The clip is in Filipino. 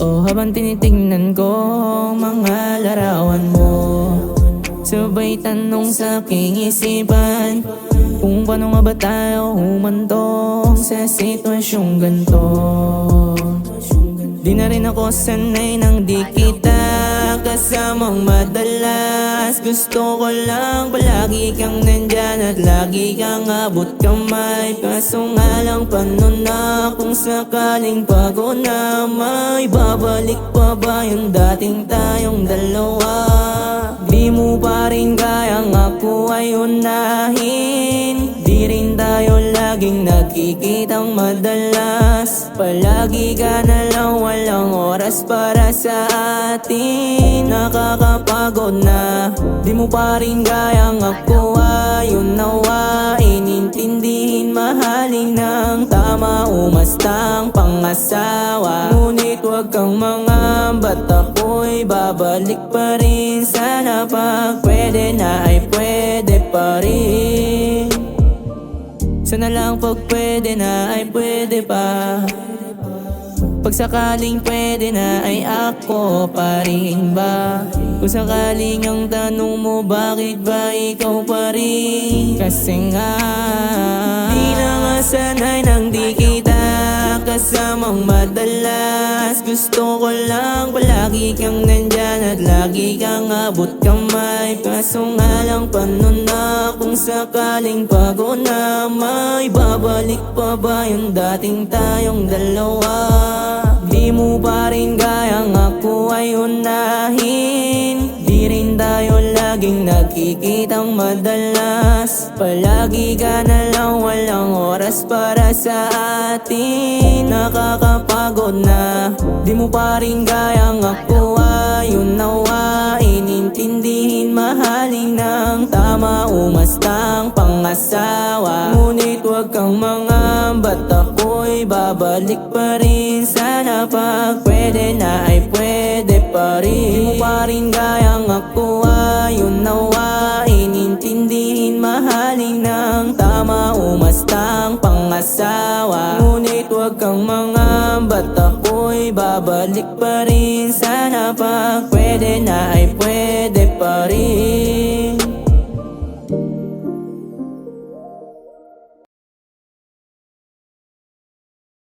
O habang tinitingnan ko ang mga larawan mo, sabay tanong sa aking isipan kung paano nga ba tayo humantong sa sitwasyong ganito. Di na rin ako sanay nang di kita kasamang madalas. Gusto ko lang palagi kang nandyan at lagi kang abot kamay. Kaso nga lang paano na kung sakaling pagod na, may babalik pa ba yung dating tayong dalawa? Di mo pa rin kayang ako ay unahin, di rin tayo laging nagkikitang madalas. Palagi ka na lang, walang oras para sa atin. Nakakapagod na, di mo pa rin kayang ako ay unawain, intindihin, mahalin ng tama, umastang pangasawa. Ngunit wag kang mangambat, ako'y babalik pa rin. Sana pag pwede na ay pwede pa rin. Sana lang pag pwede na ay pwede pa. Pag sakaling pwede na ay ako pa rin ba? Kung sakaling ang tanong mo bakit ba ikaw pa rin? Kasi nga di na nga sanay nang di kita kasamang madalas. Gusto ko lang palagi kang nandyan at lagi kang abot kamay. Kaso nga lang paano na kung sakaling pagod na, may babalik pa ba yung dating tayong dalawa? Di mo pa rin kayang ako ay unahin, di rin tayo laging nagkikitang madalas. Palagi ka na lang, walang oras para sa atin. Nakakapagod na, di mo pa rin kayang ako ay unawain, intindihin, mahalin ng tama, umastang pangasawa. Ngunit wag kang mangambat, ako'y babalik pa rin. Sana pag pwede na ay pwede pa rin. Di mo pa rin kayang ako ay unawain, intindihin, mahalin ng tama, umastang pangasawa. Ngunit wag kang mangambat, ako'y babalik pa rin. Sana pag pwede na ay pwede pa rin.